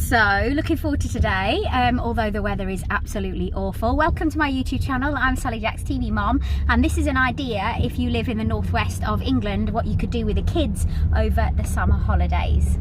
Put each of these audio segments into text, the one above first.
So looking forward to today, although the weather is absolutely awful. Welcome to my YouTube channel. I'm Sally Jack's TV mom, and this is an idea if you live in the northwest of England, what you could do with the kids over the summer holidays.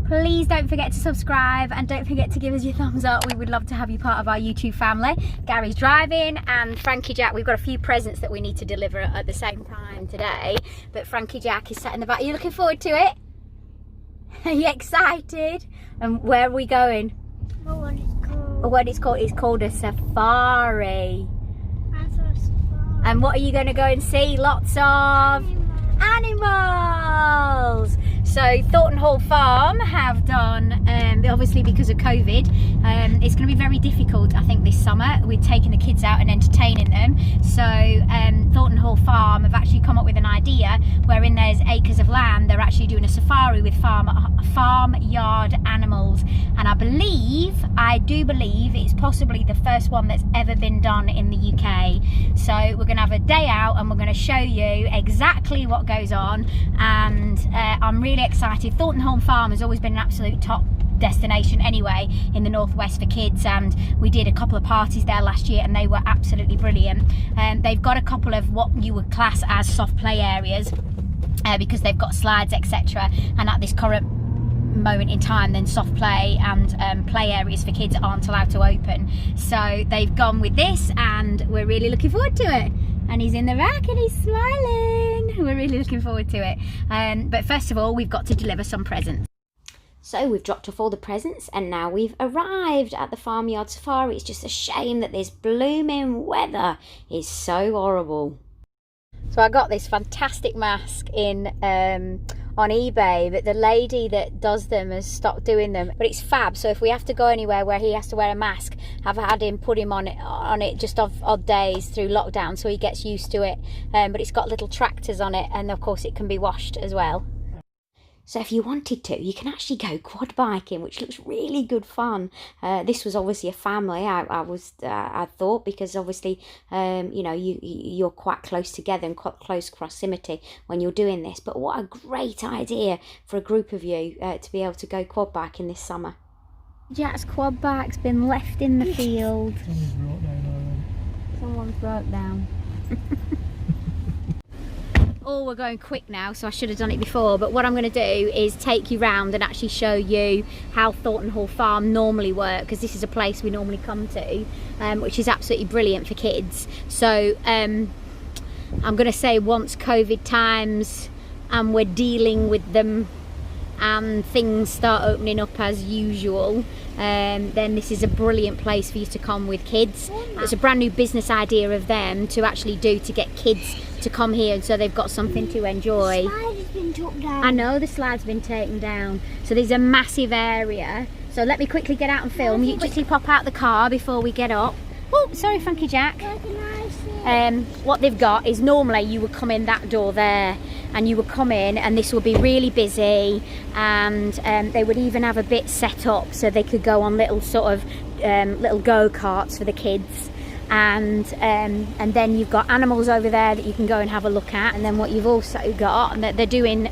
Please don't forget to subscribe and don't forget to give us your thumbs up. We would love to have you part of our YouTube family. Gary's driving and Frankie Jack, we've got a few presents that we need to deliver at the same time today. But Frankie Jack is sat in the back. Are you looking forward to it? Are you excited? And where are we going? Oh, what it's called. What it's called? It's called a safari. That's a safari. And what are you going to go and see? Lots of animals. So Thornton Hall Farm have done, obviously because of COVID, it's going to be very difficult I think this summer with taking the kids out and entertaining them. So Thornton Hall Farm have actually come up with an idea wherein there's acres of land. They're actually doing a safari with farmyard animals, and I do believe it's possibly the first one that's ever been done in the UK. So we're going to have a day out and we're going to show you exactly what goes on, and I'm really excited. Thornton Hall Farm has always been an absolute top destination anyway in the northwest for kids, and we did a couple of parties there last year and they were absolutely brilliant. They've got a couple of what you would class as soft play areas because they've got slides, etc., and at this current moment in time then soft play and play areas for kids aren't allowed to open. So they've gone with this and we're really looking forward to it. And he's in the back and he's smiling. We're really looking forward to it. But first of all, we've got to deliver some presents. So we've dropped off all the presents and now we've arrived at the farmyard safari. It's just a shame that this blooming weather is so horrible. So I got this fantastic mask in on eBay, but the lady that does them has stopped doing them. But it's fab, so if we have to go anywhere where he has to wear a mask, I've had him put him on it just odd days through lockdown so he gets used to it. But it's got little tractors on it, and of course it can be washed as well. So if you wanted to, you can actually go quad biking, which looks really good fun. This was obviously a family, I thought, because obviously, you know, you're quite close together and quite close proximity when you're doing this. But what a great idea for a group of you to be able to go quad biking this summer. Jack's quad bike's been left in the field. Someone's broke down. Oh, we're going quick now, so I should have done it before, but what I'm going to do is take you round and actually show you how Thornton Hall Farm normally work, because this is a place we normally come to, which is absolutely brilliant for kids. So I'm going to say once COVID times and we're dealing with them and things start opening up as usual, then this is a brilliant place for you to come with kids. It's a brand new business idea of them to actually do to get kids to come here, and so they've got something to enjoy. The slide has been took down. I know the slide's been taken down, so there's a massive area. So let me quickly get out and film. You quickly pop out the car before we get up. Oh, sorry, Frankie Jack. What they've got is normally you would come in that door there and you would come in and this would be really busy, and they would even have a bit set up so they could go on little sort of little go-karts for the kids. And then you've got animals over there that you can go and have a look at, and then what you've also got, and they're doing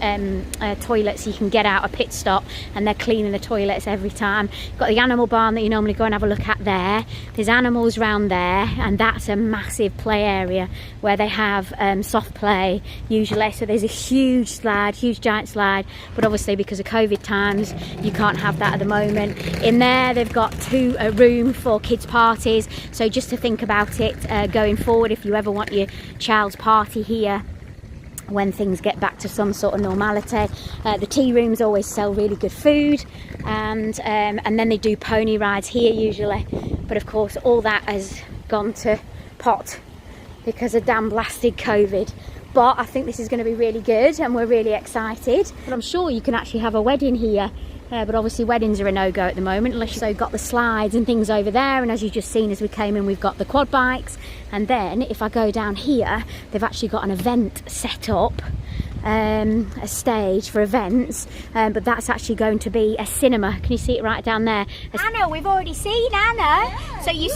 toilets, so you can get out a pit stop and they're cleaning the toilets every time. You've got the animal barn that you normally go and have a look at there. There's animals around there, and that's a massive play area where they have soft play usually. So there's a huge slide, huge giant slide, but obviously because of COVID times you can't have that at the moment. In there they've got a room for kids parties, so just to think about it going forward, if you ever want your child's party here when things get back to some sort of normality. The tea rooms always sell really good food, and then they do pony rides here usually, but of course all that has gone to pot because of damn blasted COVID. But I think this is going to be really good and we're really excited. But I'm sure you can actually have a wedding here. But obviously weddings are a no-go at the moment, unless you've got the slides and things over there, and as you've just seen as we came in, we've got the quad bikes. And then if I go down here, they've actually got an event set up, a stage for events, but that's actually going to be a cinema. Can you see it right down there? Anna, we've already seen Anna. So you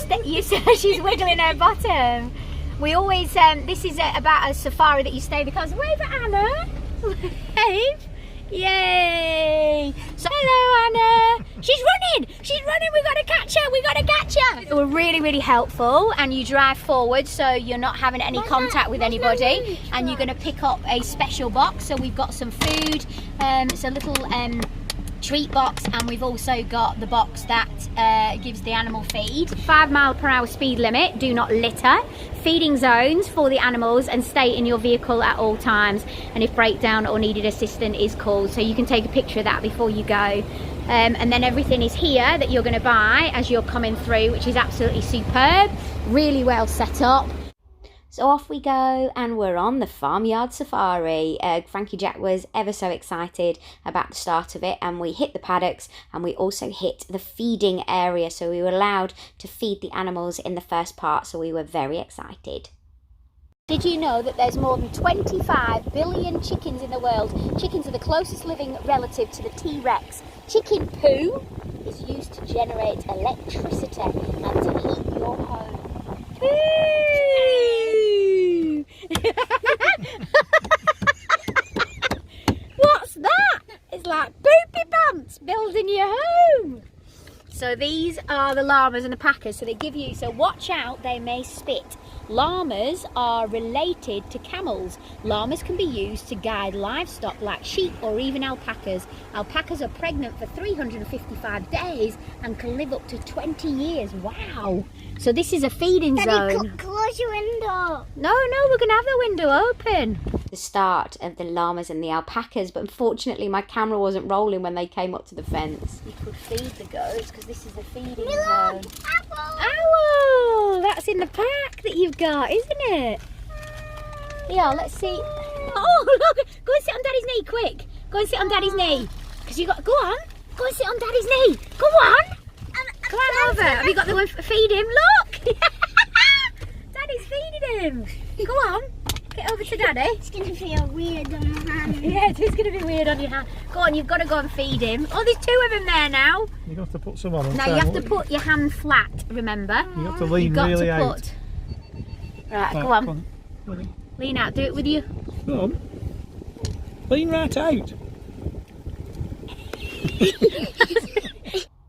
she's wiggling her bottom. We always, this is about a safari that you stay because, wave at Anna. Wave. Yay. So, hello Anna. She's running. We've got to catch her. We're really, really helpful, and you drive forward so you're not having any contact with anybody, and you're going to pick up a special box. So we've got some food, it's a little treat box, and we've also got the box that gives the animal feed. 5 mph speed limit, do not litter, feeding zones for the animals, and stay in your vehicle at all times, and if breakdown or needed assistance is called. So you can take a picture of that before you go. And then everything is here that you're going to buy as you're coming through, which is absolutely superb, really well set up. So off we go, and we're on the farmyard safari. Frankie Jack was ever so excited about the start of it, and we hit the paddocks, and we also hit the feeding area, so we were allowed to feed the animals in the first part, so we were very excited. Did you know that there's more than 25 billion chickens in the world? Chickens are the closest living relative to the T-Rex. Chicken poo is used to generate electricity and to heat your home. Poo! What's that? It's like poopy pants building your home. So these are the llamas and the packers, so they give you, so watch out, they may spit. Llamas are related to camels. Llamas can be used to guide livestock like sheep or even alpacas. Alpacas are pregnant for 355 days and can live up to 20 years. Wow. So this is a feeding zone. Close your window. No, we're going to have the window open. The start of the llamas and the alpacas, but unfortunately my camera wasn't rolling when they came up to the fence. You could feed the goats because this is the feeding zone. Owl! That's in the pack that you've got, isn't it? Yeah, let's see. Oh, look! Go and sit on Daddy's knee, quick! Go and sit on Daddy's knee. Because you got. Go on! Go and sit on Daddy's knee! Go on! Come on over. Have you got the one for feed him? Look! Daddy's feeding him. Go on. Get over to Daddy. It's going to feel weird on my hand. Yeah, it is going to be weird on your hand. Go on, you've got to go and feed him. Oh, there's 2 of them there now. You have to put some on. No, you have to put your hand flat, remember? You have to lean really out. Right, go on. Lean out, do it with you. Go on. Lean right out.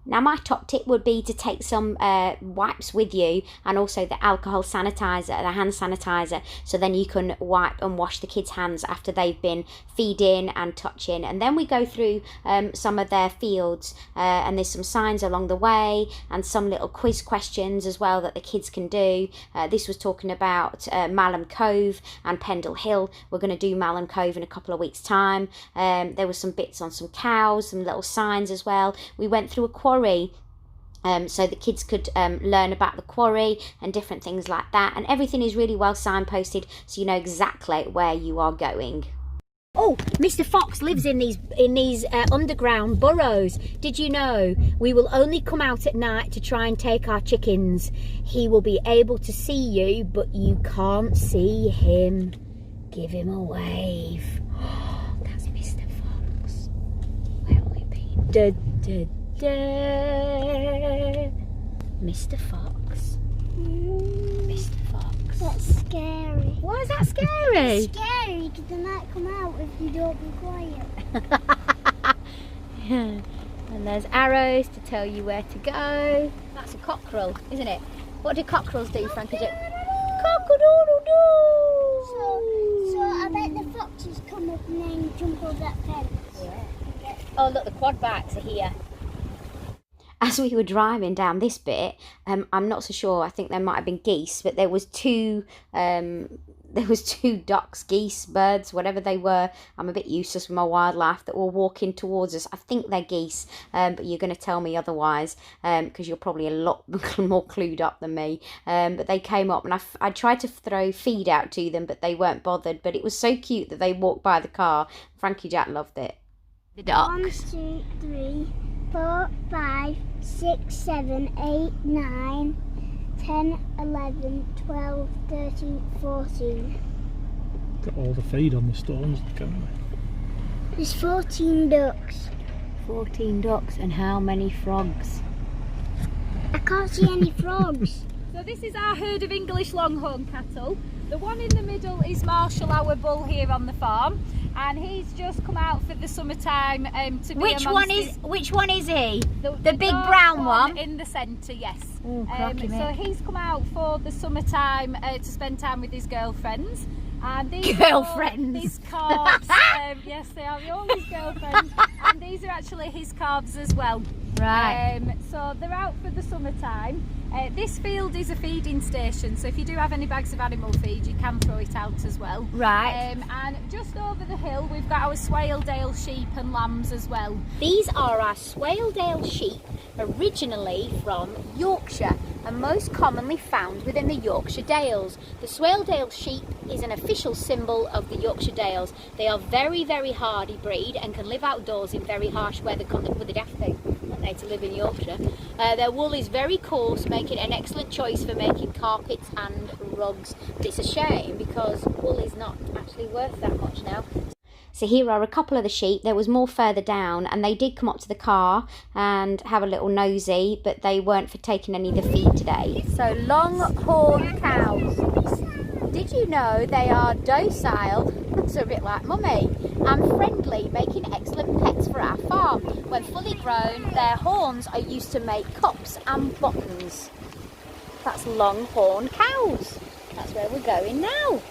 Now my top tip would be to take some wipes with you, and also the alcohol sanitizer, the hand sanitizer, so then you can wipe and wash the kids' hands after they've been feeding and touching. And then we go through some of their fields, and there's some signs along the way and some little quiz questions as well that the kids can do. This was talking about Malham Cove and Pendle Hill. We're going to do Malham Cove in a couple of weeks' time. There were some bits on some cows, some little signs as well. We went through a quarry, so the kids could learn about the quarry and different things like that, and everything is really well signposted, so you know exactly where you are going. Oh, Mr. Fox lives in these underground burrows. Did you know? We will only come out at night to try and take our chickens. He will be able to see you, but you can't see him. Give him a wave. Oh, that's Mr. Fox. Where will he be? Mr. Fox. Mr. Fox. That's scary. Why is that scary? It's scary because they might come out if you don't be quiet. Yeah. And there's arrows to tell you where to go. That's a cockerel, isn't it? What do cockerels do, Frankie? Cock-a-doodle-doo! So I bet the foxes come up and then jump over that fence. Yeah. Oh look, the quad bikes are here. As we were driving down this bit, I'm not so sure, I think there might have been geese, but there was two ducks, geese, birds, whatever they were. I'm a bit useless with my wildlife, that were walking towards us. I think they're geese, but you're going to tell me otherwise, because you're probably a lot more clued up than me. But they came up, and I tried to throw feed out to them, but they weren't bothered. But it was so cute that they walked by the car. Frankie Jack loved it. The ducks. 1, 2, 3, 4, 5, 6, 7, 8, 9, 10, 11, 12, 13, 14. Got all the feed on the stones, can't we? There's 14 ducks. 14 ducks, and how many frogs? I can't see any frogs. So this is our herd of English Longhorn cattle. The one in the middle is Marshall, our bull here on the farm, and he's just come out for the summertime to be Which one is he? The big dark brown one? in the centre, yes. Oh, so he's come out for the summertime to spend time with his girlfriends. And these Girlfriends. Are his calves. Yes, they are all his girlfriends, and these are actually his calves as well. Right. So they're out for the summertime. This field is a feeding station, so if you do have any bags of animal feed, you can throw it out as well. Right. And just over the hill, we've got our Swaledale sheep and lambs as well. These are our Swaledale sheep, originally from Yorkshire and most commonly found within the Yorkshire Dales. The Swaledale sheep is an official symbol of the Yorkshire Dales. They are very, very hardy breed and can live outdoors in very harsh weather. Well, they'd have to live in Yorkshire. Their wool is very coarse, making it an excellent choice for making carpets and rugs. But it's a shame because wool is not actually worth that much now. So here are a couple of the sheep. There was more further down, and they did come up to the car and have a little nosy, but they weren't for taking any of the feed today. So longhorn cows. Did you know they are docile, so a bit like mummy, and friendly, making excellent pets for our farm. When fully grown, their horns are used to make cups and buttons. That's longhorn cows. That's where we're going now.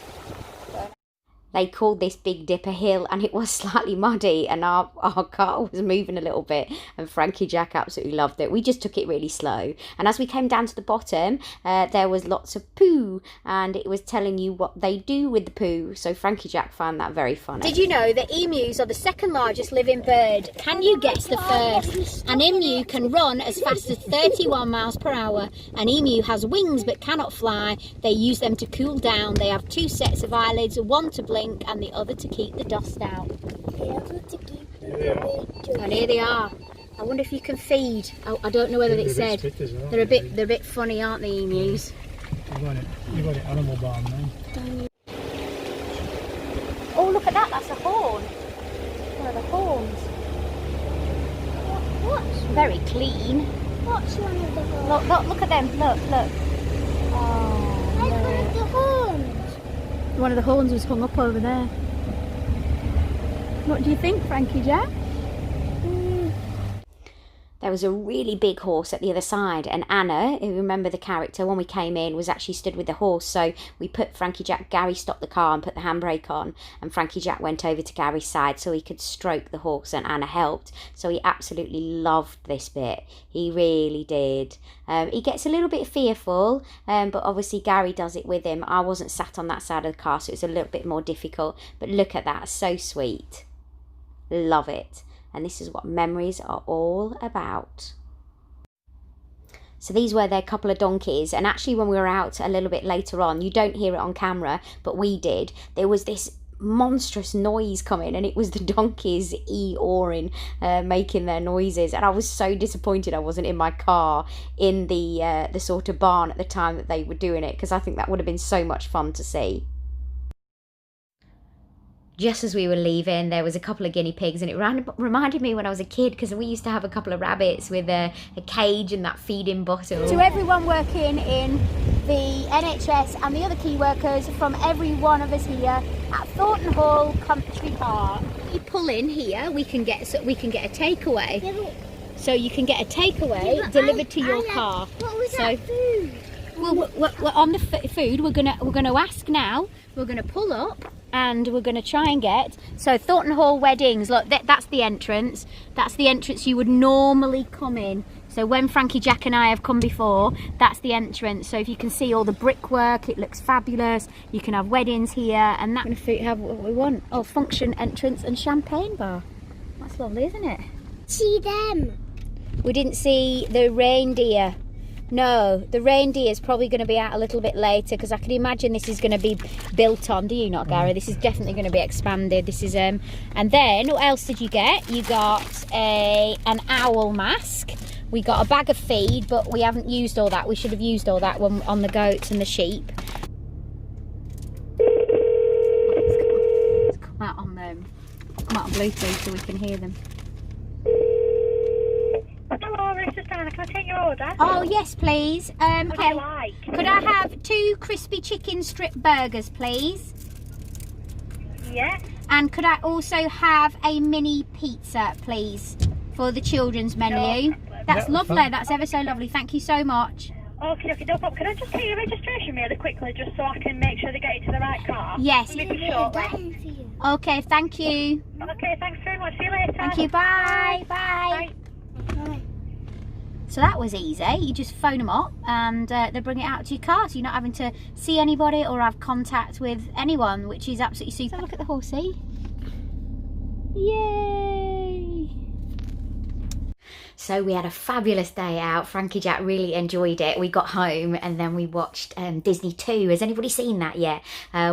They called this Big Dipper Hill, and it was slightly muddy, and our car was moving a little bit, and Frankie Jack absolutely loved it. We just took it really slow, and as we came down to the bottom, there was lots of poo, and it was telling you what they do with the poo, so Frankie Jack found that very funny. Did you know that emus are the second largest living bird? Can you guess the first? An emu can run as fast as 31 miles per hour. An emu has wings but cannot fly. They use them to cool down. They have two sets of eyelids, one to blink and the other to keep the dust out. And here they are. I wonder if you can feed. I don't know whether it said. They're a bit funny, aren't they, emus? You've got it Animal Barn now. Oh, look at that, that's a horn. One of the horns. What's very clean. What's one of the horns? Look at them, look. Oh, no. One of the horns. One of the horns was hung up over there. What do you think, Frankie Jack? There was a really big horse at the other side, and Anna, who remember the character when we came in, was actually stood with the horse. So we put Frankie Jack, Gary stopped the car and put the handbrake on, and Frankie Jack went over to Gary's side so he could stroke the horse, and Anna helped. So he absolutely loved this bit. He really did. He gets a little bit fearful, but obviously Gary does it with him. I wasn't sat on that side of the car, so it's a little bit more difficult. But look at that, so sweet. Love it. And this is what memories are all about. So these were their couple of donkeys, and actually when we were out a little bit later on, you don't hear it on camera, but we did, there was this monstrous noise coming, and it was the donkeys ee-awing, making their noises, and I was so disappointed I wasn't in my car in the sort of barn at the time that they were doing it, because I think that would have been so much fun to see. Just as we were leaving, there was a couple of guinea pigs, and it reminded me when I was a kid, because we used to have a couple of rabbits with a cage and that feeding bottle. To everyone working in the NHS and the other key workers from every one of us here at Thornton Hall Country Park. You pull in here, we can get a takeaway. Yeah, so you can get a takeaway delivered to your car. What was that food? Well, we're on the food. We're gonna ask now. We're gonna pull up, and we're going to try and get, so Thornton Hall Weddings, look, that's the entrance. That's the entrance you would normally come in. So when Frankie Jack and I have come before, that's the entrance. So if you can see all the brickwork, it looks fabulous. You can have weddings here, and that's going to have what we want. Oh, function entrance and champagne bar. That's lovely, isn't it? See them. We didn't see the reindeer. No, the reindeer is probably going to be out a little bit later, because I can imagine this is going to be built on. Do you not, Gary? This is definitely going to be expanded. This is and then what else did you get? You got an owl mask. We got a bag of feed, but we haven't used all that. We should have used all that one on the goats and the sheep. It's come out on Bluetooth so we can hear them. Hello, Mrs. Diana, can I take your order? Oh yes, please. What do Okay. you like? Could I have 2 crispy chicken strip burgers, please? Yeah. And could I also have a mini pizza, please, for the children's menu? No problem. That's Yeah, lovely. fine. That's ever so lovely. Thank you so much. Okay, no problem. Can I just take your registration really quickly, just so I can make sure they get you to the right car? Yes. Maybe shortly. Okay, thank you. Okay, thanks very much. See you later. Thank you. Bye. Bye. So that was easy. You just phone them up and they bring it out to your car, so you're not having to see anybody or have contact with anyone, which is absolutely super. So look at the horsey. Yay! So we had a fabulous day out. Frankie Jack really enjoyed it. We got home and then we watched Disney 2. Has anybody seen that yet?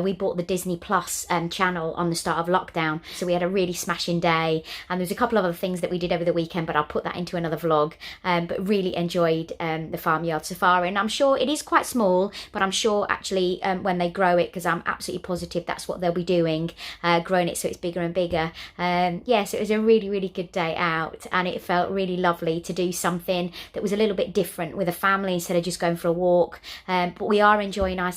We bought the Disney Plus channel on the start of lockdown. So we had a really smashing day. And there's a couple of other things that we did over the weekend, but I'll put that into another vlog. But really enjoyed the farmyard safari. And I'm sure it is quite small, but I'm sure actually when they grow it, because I'm absolutely positive that's what they'll be doing, growing it so it's bigger and bigger. Yeah, so it was a really, really good day out. And it felt really lovely to do something that was a little bit different with a family instead of just going for a walk. But we are enjoying our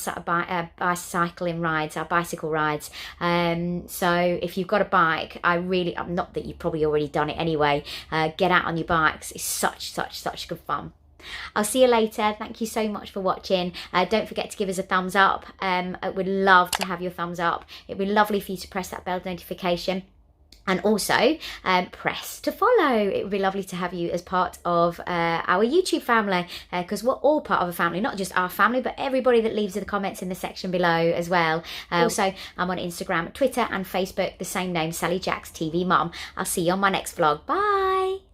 bicycling rides, our bicycle rides. So if you've got a bike, not that you've probably already done it anyway, get out on your bikes. It's such good fun. I'll see you later. Thank you so much for watching. Don't forget to give us a thumbs up. I would love to have your thumbs up. It'd be lovely for you to press that bell notification. And also press to follow. It would be lovely to have you as part of our YouTube family, because we're all part of a family, not just our family, but everybody that leaves the comments in the section below as well. Also, I'm on Instagram, Twitter and Facebook, the same name, Sally Jack's TV Mum. I'll see you on my next vlog. Bye.